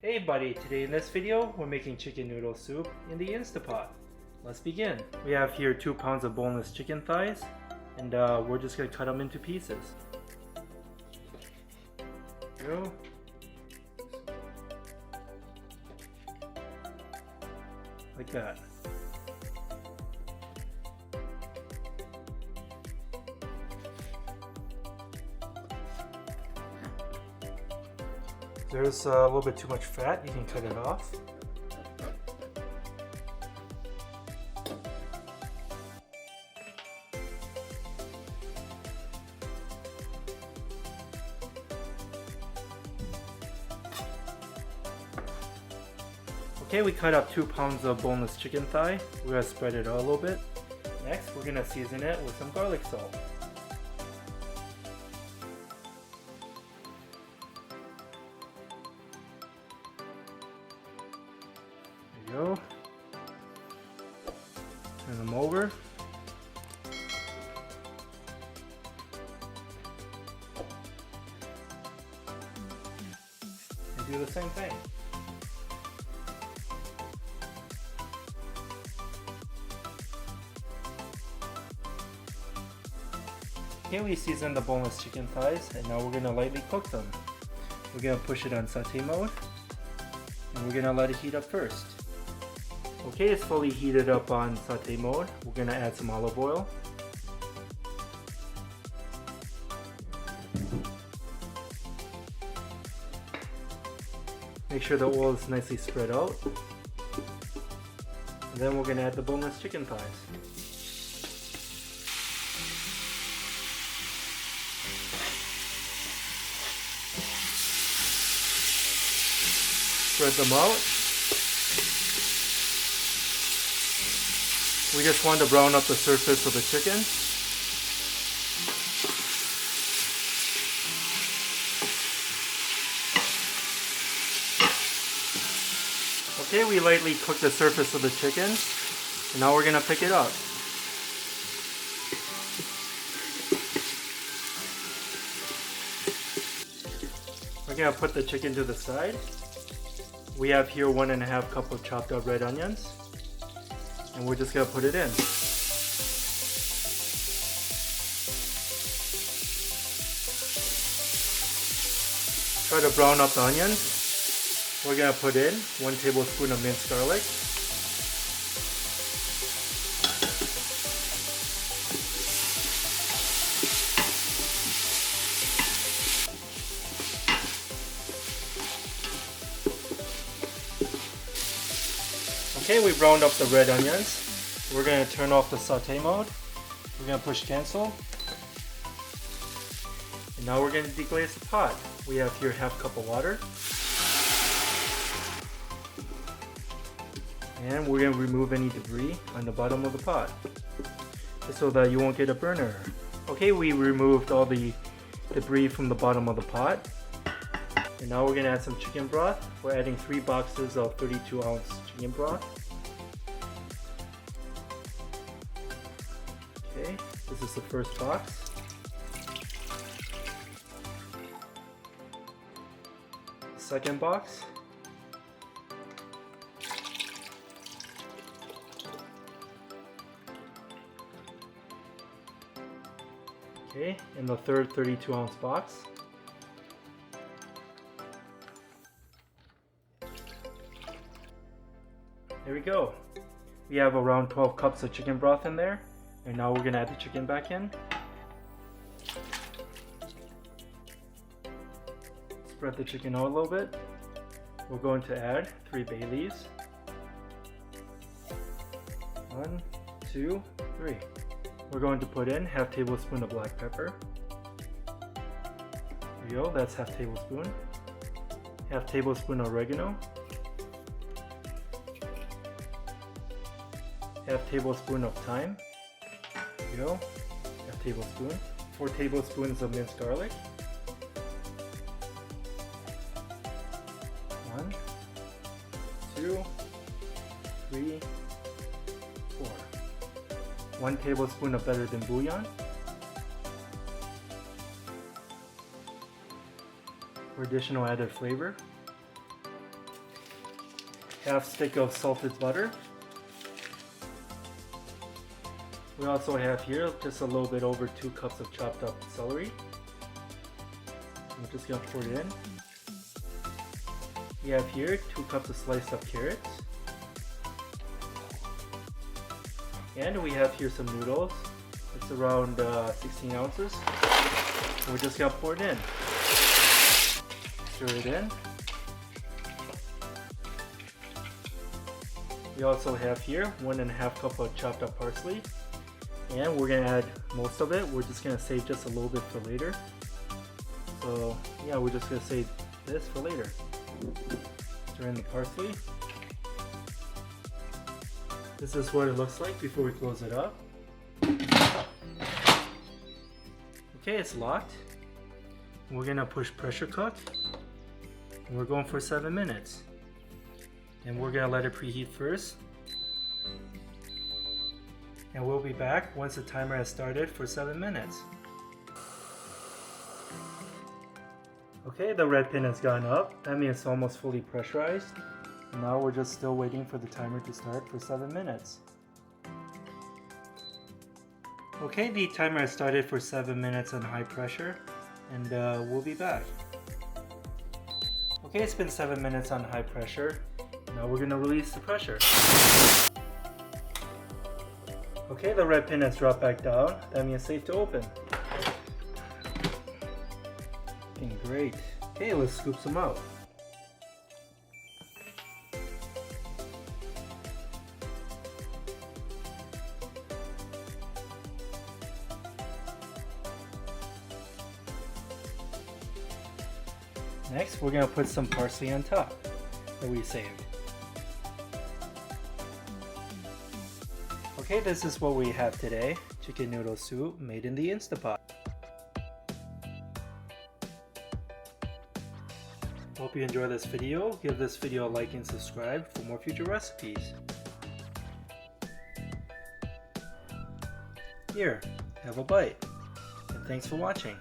Hey buddy, today in this video we're making chicken noodle soup in the Instapot. Let's begin. We have here 2 pounds of boneless chicken thighs and we're just going to cut them into pieces. Go. Like that. There's a little bit too much fat, you can cut it off. Okay, we cut up 2 pounds of boneless chicken thigh. We're going to spread it out a little bit. Next, we're going to season it with some garlic salt. Go. Turn them over. And do the same thing. Okay, we seasoned the boneless chicken thighs and now we're going to lightly cook them. We're going to push it on saute mode and we're going to let it heat up first. Okay, it's fully heated up on saute mode. We're going to add some olive oil. Make sure the oil is nicely spread out. And then we're going to add the boneless chicken thighs. Spread them out. We just want to brown up the surface of the chicken. Okay, we lightly cook the surface of the chicken, and now we're going to pick it up. We're going to put the chicken to the side. We have here 1.5 cups of chopped up red onions. And we're just going to put it in. Try to brown up the onions. We're going to put in 1 tablespoon of minced garlic. Okay, we browned up the red onions. We're going to turn off the saute mode. We're going to push cancel. And now we're going to deglaze the pot. We have here 1/2 cup of water. And we're going to remove any debris on the bottom of the pot, so that you won't get a burner. Okay, we removed all the debris from the bottom of the pot. And now we're going to add some chicken broth. We're adding 3 boxes of 32-ounce chicken broth. Okay, this is the first box. Second box. Okay, and the third 32-ounce box. There we go. We have around 12 cups of chicken broth in there. And now we're going to add the chicken back in. Spread the chicken out a little bit. We're going to add 3 bay leaves. 1, 2, 3. We're going to put in 1/2 tablespoon of black pepper. There you go, that's 1/2 tablespoon. 1/2 tablespoon of oregano. 1/2 tablespoon of thyme. There you go, 1/2 tablespoon. 4 tablespoons of minced garlic. 1, 2, 3, 4. 1 tablespoon of better than bouillon. For additional added flavor. half stick of salted butter. We also have here just a little bit over 2 cups of chopped up celery. We're just gonna pour it in. We have here 2 cups of sliced up carrots. And we have here some noodles. It's around 16 ounces. We're just gonna pour it in. Stir it in. We also have here 1.5 cup of chopped up parsley. And we're gonna add most of it. We're just gonna save just a little bit for later. So yeah, we're just gonna save this for later. Stir in the parsley. This is what it looks like before we close it up. Okay, it's locked. We're gonna push pressure cook. And we're going for 7 minutes. And we're gonna let it preheat first. And we'll be back once the timer has started for 7 minutes. Okay, the red pin has gone up. That means it's almost fully pressurized. Now we're just still waiting for the timer to start for 7 minutes. Okay, the timer has started for 7 minutes on high pressure, and we'll be back. Okay, it's been 7 minutes on high pressure. Now we're going to release the pressure. Okay, the red pin has dropped back down. That means it's safe to open. Looking great. Okay, let's scoop some out. Next, we're going to put some parsley on top that we saved. Okay, this is what we have today. Chicken noodle soup made in the Instapot. Hope you enjoyed this video. Give this video a like and subscribe for more future recipes. Here, have a bite. And thanks for watching.